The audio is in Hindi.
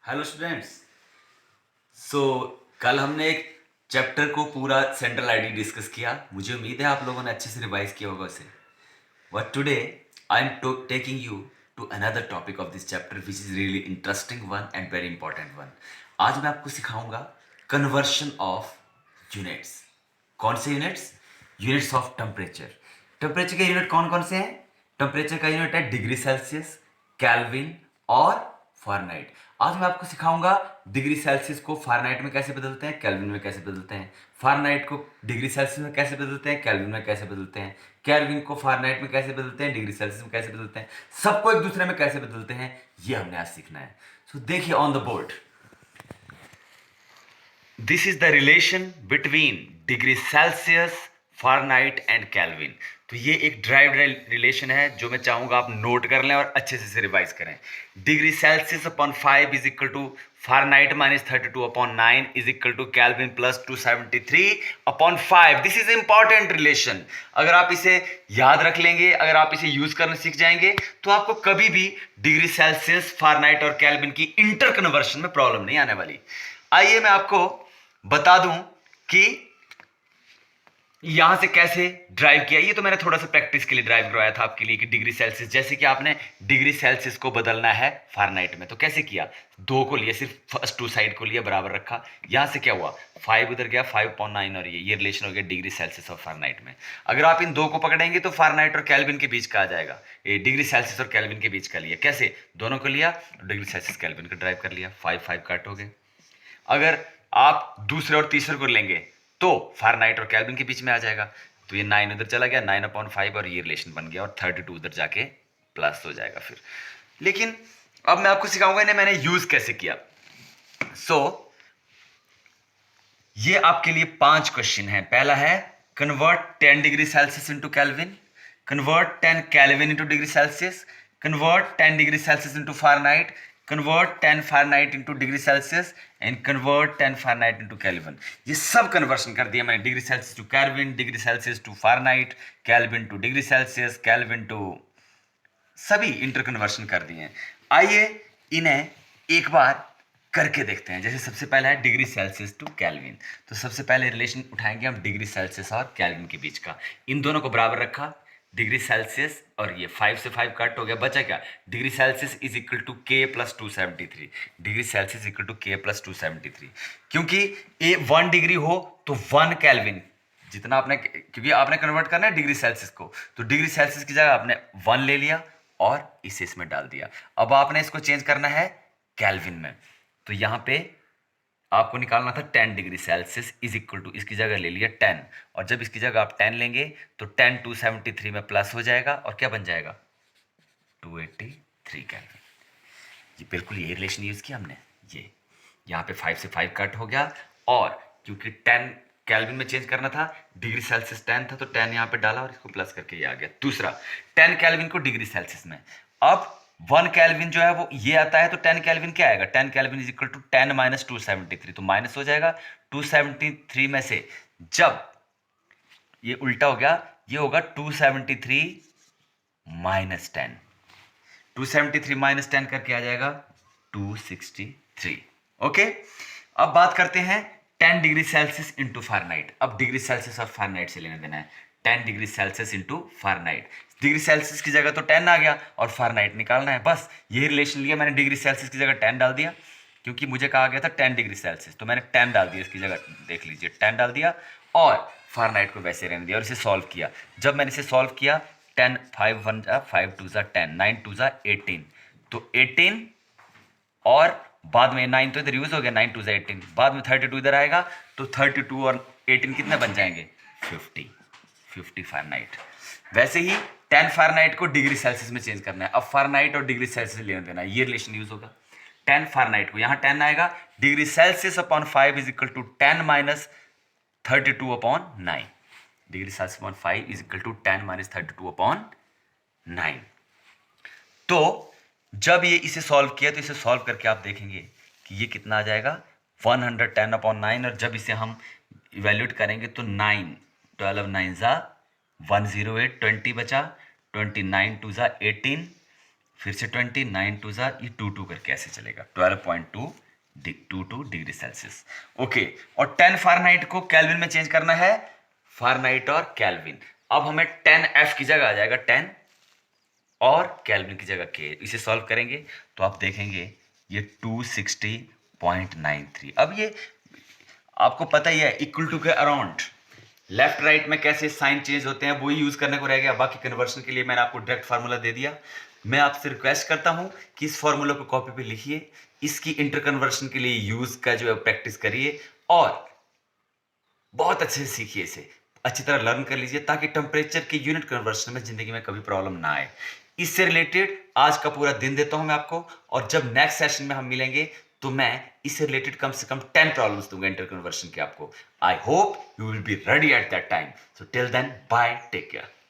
Hello students. सो कल हमने एक चैप्टर को पूरा सेंट्रल आईडी डिस्कस किया। मुझे उम्मीद है आप लोगों ने अच्छे से रिवाइज किया होगा उसे। But today I am taking you to another topic of this chapter which is really interesting one and very important one. आज मैं आपको सिखाऊंगा कन्वर्शन ऑफ यूनिट्स। कौन से units? Units of temperature. Temperature के यूनिट कौन कौन से हैं? टेम्परेचर का यूनिट है डिग्री सेल्सियस, केल्विन और फ़ारेनहाइट। आज मैं आपको सिखाऊंगा डिग्री सेल्सियस को फ़ारेनहाइट में कैसे बदलते हैं, केल्विन में कैसे बदलते हैं, फ़ारेनहाइट को डिग्री सेल्सियस में कैसे बदलते हैं, केल्विन में कैसे बदलते हैं, केल्विन को फ़ारेनहाइट में कैसे बदलते हैं, डिग्री सेल्सियस में कैसे बदलते हैं, सबको एक दूसरे में कैसे बदलते हैं, ये हमने आज सीखना है। सो देखिए on the board, this is the relation between degree Celsius, Fahrenheit and kelvin. तो ये एक ड्राइव रिलेशन है जो मैं चाहूंगा आप नोट कर लें और अच्छे से रिवाइज करें। Degree Celsius upon 5 is equal to Fahrenheit minus 32 upon 9 is equal to kelvin plus 273 upon 5। This is important relation. अगर आप इसे याद रख लेंगे, अगर आप इसे यूज करना सीख जाएंगे, तो आपको कभी भी डिग्री सेल्सियस, फ़ारेनहाइट और केल्विन की इंटर कन्वर्शन में प्रॉब्लम नहीं आने वाली। आइए मैं आपको बता दूं कि यहां से कैसे ड्राइव किया। ये तो मैंने थोड़ा सा प्रैक्टिस के लिए ड्राइव करवाया था आपके लिए कि डिग्री सेल्सियस, जैसे कि आपने डिग्री सेल्सियस को बदलना है फ़ारेनहाइट में, तो कैसे किया? दो को लिया, सिर्फ फर्स्ट टू साइड को लिया, बराबर रखा। यहां से क्या हुआ? 5 उधर गया, 5.9 और ये रिलेशन हो गया डिग्री सेल्सियस और फ़ारेनहाइट में। अगर आप इन दो को पकड़ेंगे तो फ़ारेनहाइट और केल्विन के बीच का आ जाएगा। ये डिग्री सेल्सियस और केल्विन के बीच का लिया, कैसे? दोनों को लिया, डिग्री सेल्सियस केल्विन को ड्राइव कर लिया, 5 कट हो गए। अगर आप दूसरे और तीसरे को लेंगे तो फ़ारेनहाइट और केल्विन के बीच में आ जाएगा। तो ये 9 उधर चला गया, 9/5 और ये रिलेशन बन गया, और 32 उधर जाके प्लस हो जाएगा फिर। लेकिन अब मैं आपको सिखाऊंगा इन्हें मैंने यूज कैसे किया। ये आपके लिए 5 क्वेश्चन है। पहला है convert 10 degree Celsius into kelvin, convert 10 kelvin into degree Celsius, convert 10 degree Celsius into Fahrenheit, convert 10 Fahrenheit into degree Celsius and convert 10 Fahrenheit into kelvin. ये सब कन्वर्शन कर दिया मैंने, degree Celsius to kelvin, degree Celsius to Fahrenheit, kelvin to degree Celsius, kelvin to, सभी इंटर कन्वर्शन कर दिए हैं। आइए इन्हें एक बार करके देखते हैं। जैसे सबसे पहला है डिग्री सेल्सियस टू केल्विन, तो सबसे पहले रिलेशन उठाएंगे हम डिग्री सेल्सियस और केल्विन के बीच का। इन दोनों को बराबर रखा, डिग्री सेल्सियस, और ये 5 से 5 कट हो गया, बचा क्या? Degree Celsius is equal to K plus 273, degree Celsius equal to K plus 273। क्योंकि ए 1 डिग्री हो तो 1 केल्विन, जितना आपने, क्योंकि आपने कन्वर्ट करना है डिग्री सेल्सियस को, तो डिग्री सेल्सियस की जगह आपने 1 ले लिया और इसे इसमें डाल दिया। अब आपने इसको चेंज करना है केल्विन में, तो यहां पे आपको निकालना था 10 degree Celsius is equal to, इसकी जगह ले लिया 10, और जब इसकी जगह आप 10 लेंगे तो 10 273 में प्लस हो जाएगा, और क्या बन जाएगा? 283 केल्विन। ये बिल्कुल ये रिलेशन यूज किया हमने। ये यहाँ पे 5 से 5 कट हो गया, और क्योंकि 10 केल्विन में चेंज करना था, डिग्री सेल्सियस 10 था तो 10 यहाँ पे डाला और इसको प्लस करके ये आ गया। दूसरा 10 केल्विन को डिग्री सेल्सियस में, अब 1 केल्विन जो है वो ये आता है, तो 10 केल्विन क्या आएगा? 10 kelvin is equal to 10 minus 273, तो माइनस हो जाएगा 273 में से। जब ये उल्टा हो गया, ये होगा 273 माइनस 10, 273 माइनस 10 करके आ जाएगा 263। ओके, अब बात करते हैं 10 डिग्री सेल्सियस इंटू फ़ारेनहाइट। अब डिग्री सेल्सियस और फ़ारेनहाइट से लेना देना है। 10 degree Celsius into Fahrenheit, degree Celsius की जगह तो 10 आ गया और फ़ारेनहाइट निकालना है, बस यही रिलेशन लिया मैंने। डिग्री सेल्सियस की जगह 10 डाल दिया, क्योंकि मुझे कहा गया था 10 डिग्री सेल्सियस, तो मैंने 10 डाल दिया इसकी जगह, देख लीजिए 10 डाल दिया, और फ़ारेनहाइट को वैसे रहने दिया और इसे सॉल्व किया। जब मैंने इसे सॉल्व किया, 10 5 1 5 2 10, 9 2 18, तो 18, और बाद में 9 तो इधर यूज हो गया, 9 2 18, बाद में 32 इधर आएगा, तो 32 और 18 कितने बन जाएंगे? 50 फ़ारेनहाइट। वैसे ही 10 फ़ारेनहाइट को डिग्री सेल्सियस में चेंज करना है। अब फ़ारेनहाइट और डिग्री सेल्सियस लेना देना है, ये रिलेशन यूज होगा। 10 फ़ारेनहाइट को यहाँ 10 आएगा, degree Celsius upon 5 is equal to 10 minus 32 upon 9, degree Celsius upon 5 is equal to 10 minus 32 upon 9। तो जब ये इसे सॉल्व किया, तो इसे सॉल्व करके आप देखेंगे कि ये कितना आ जाएगा? 110 अपॉन 9, और जब इसे हम इवेल्यूट करेंगे तो 9 12 9 ज़ा 108, 20 बचा, 29 2 ज़ा 18, फिर से 20, 9 टू जार, ये 2 करके ऐसे चलेगा, 12.22 डिग्री सेल्सियस। ओके, और 10 फ़ारेनहाइट को केल्विन में चेंज करना है, फ़ारेनहाइट और केल्विन। अब हमें 10F की जगह आ जाएगा 10 और केल्विन की जगह के। इसे सॉल्व करेंगे तो आप देखेंगे ये 260.93। अब ये आपको पता ही है, इक्वल टू के अराउंड लेफ्ट राइट में कैसे साइन चेंज होते हैं वही यूज करने को रह गया। बाकी कन्वर्शन के लिए मैंने आपको डायरेक्ट फार्मूला दे दिया। मैं आपसे रिक्वेस्ट करता हूं कि इस फार्मूला को कॉपी पे लिखिए, इसकी इंटर कन्वर्शन के लिए यूज का जो है प्रैक्टिस करिए और बहुत अच्छे से सीखिए, इसे अच्छी तरह लर्न कर लीजिए ताकि टेम्परेचर के यूनिट कन्वर्शन में जिंदगी में कभी प्रॉब्लम ना आए। इससे रिलेटेड आज का पूरा दिन देता हूं मैं आपको, और जब नेक्स्ट सेशन में हम मिलेंगे तो मैं इससे रिलेटेड कम से कम 10 प्रॉब्लम्स दूंगा इंटर कन्वर्शन के आपको। I hope you will be ready at that time. So till then, bye, take care.